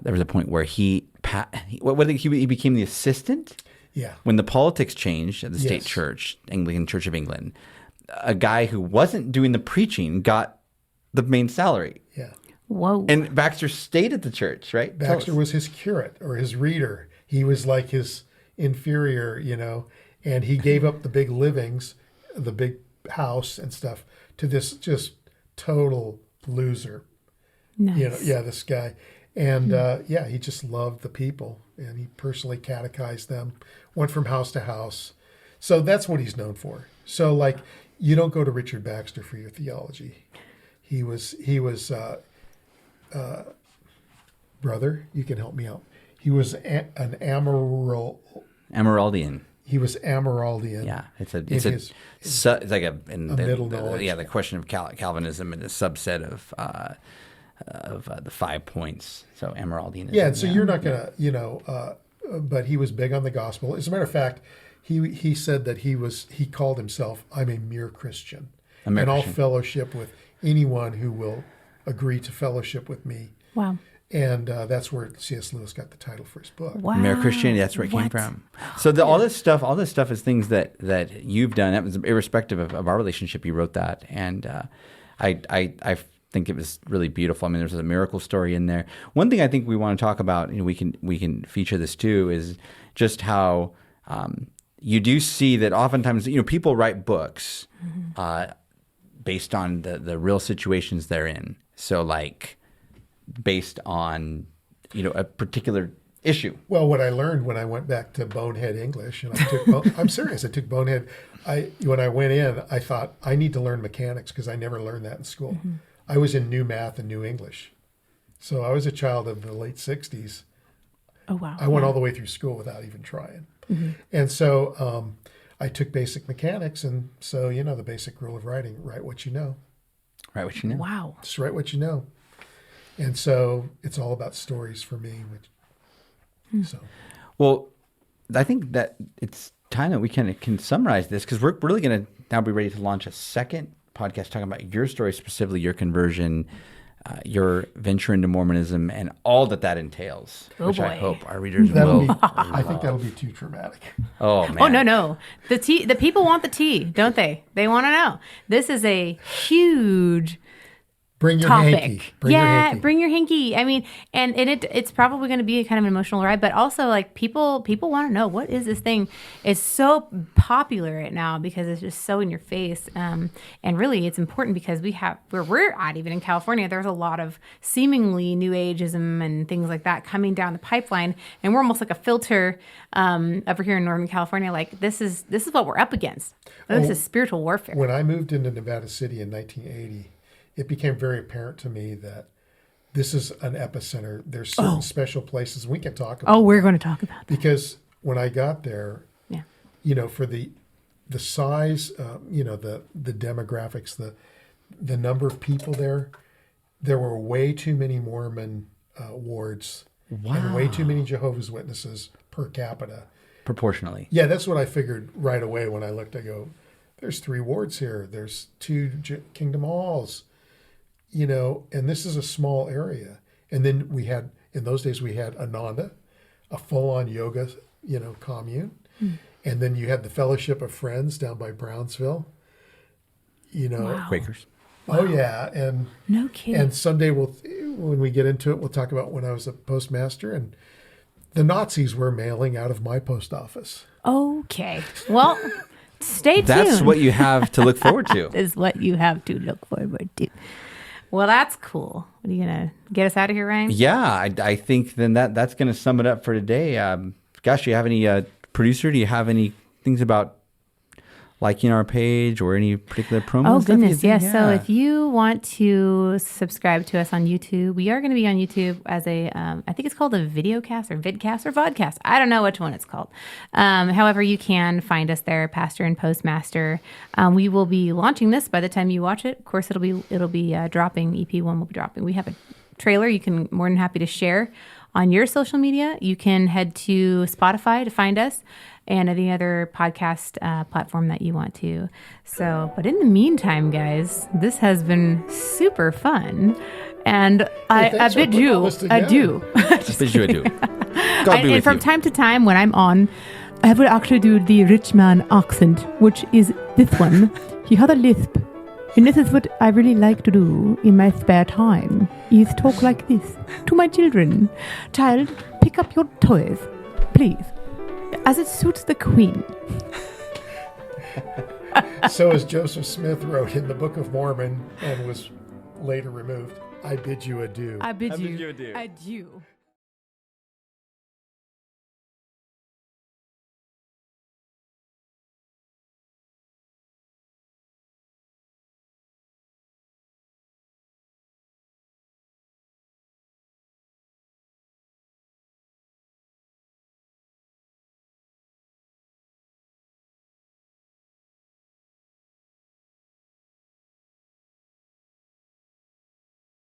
there was a point where he became the assistant. Yeah. When the politics changed at the state Yes. church, Anglican Church of England, a guy who wasn't doing the preaching got the main salary. Yeah. Whoa. And Baxter stayed at the church, right? Baxter was his curate or his reader. He was like his inferior, and he gave up the big livings, the big house and stuff to this just total loser. Nice. This guy. And he just loved the people, and he personally catechized them, went from house to house. So that's what he's known for. So like, you don't go to Richard Baxter for your theology. He was brother, you can help me out. He was an Amaraldian. He was Amaraldian. Yeah, it's like middle knowledge. The question of Calvinism and a subset of the 5 points. So Amaraldianism. Yeah, so you're not gonna, but he was big on the gospel. As a matter of fact, he said that he called himself, "I'm a mere Christian, and I'll fellowship with anyone who will agree to fellowship with me." Wow. And that's where C.S. Lewis got the title for his book. Wow. Mere Christianity, that's where it came from. So all this stuff is things that you've done. That was irrespective of our relationship. You wrote that, and I think it was really beautiful. I mean, there's a miracle story in there. One thing I think we want to talk about, we can feature this too, is just how you do see that oftentimes people write books based on the real situations they're in. So like, based on a particular issue. Well, what I learned when I went back to Bonehead English, and I took I'm serious, I took Bonehead. When I went in, I thought I need to learn mechanics because I never learned that in school. Mm-hmm. I was in New Math and New English, so I was a child of the late '60s. Oh wow! I went all the way through school without even trying, and so I took basic mechanics, and so the basic rule of writing: write what you know. Write what you know. Wow! Just write what you know. And so it's all about stories for me. Well, I think that it's time that we can summarize this, because we're really going to now be ready to launch a second podcast talking about your story, specifically your conversion, your venture into Mormonism, and all that entails, which I hope our readers will. I think that'll be too traumatic. Oh, man. Oh, no. The people want the tea, don't they? They want to know. This is a huge Bring your topic. hanky. Bring your hanky. I mean, and it's probably going to be a kind of an emotional ride, but also like people want to know, what is this thing? It's so popular right now because it's just so in your face. And really it's important because where we're at, even in California, there's a lot of seemingly new ageism and things like that coming down the pipeline. And we're almost like a filter over here in Northern California. Like this is what we're up against. This is spiritual warfare. When I moved into Nevada City in 1980, it became very apparent to me that this is an epicenter. There's certain special places we can talk about. Oh, we're going to talk about that. Because when I got there, for the size, the demographics, the number of people there were way too many Mormon wards and way too many Jehovah's Witnesses per capita. Proportionally. Yeah, that's what I figured right away when I looked. I go, there's 3 wards here. There's 2 Kingdom Halls. And this is a small area. And then in those days, we had Ananda, a full-on yoga, commune. And then you had the Fellowship of Friends down by Brownsville. Wow. Quakers. Oh yeah, and No kidding. and someday when we get into it, we'll talk about when I was a postmaster, and the Nazis were mailing out of my post office. Okay. Well, stay tuned. That's what you have to look forward to. Is what you have to look forward to. Well, that's cool. What are you gonna get us out of here, Ryan? Yeah, I think then that's going to sum it up for today. Gosh, do you have any producer? Do you have any things about liking our page or any particular promo? Oh, stuff you goodness, think? yes. So if you want to subscribe to us on YouTube, we are going to be on YouTube as a, I think it's called a videocast or vidcast or vodcast. I don't know which one it's called. However, you can find us there, Pastor and Postmaster. We will be launching this by the time you watch it. Of course, it'll be dropping. EP1 will be dropping. We have a trailer you can more than happy to share on your social media. You can head to Spotify to find us, and any other podcast platform that you want to. So, but in the meantime, guys, this has been super fun. And I bid you adieu. I bid you adieu. God be with and from you. time to time when I'm on, I will actually do the rich man accent, which is this one. He had a lisp. And this is what I really like to do in my spare time, is talk like this to my children. Child, pick up your toys, please. As it suits the Queen. So as Joseph Smith wrote in the Book of Mormon and was later removed, I bid you adieu. I bid bid you you adieu. adieu.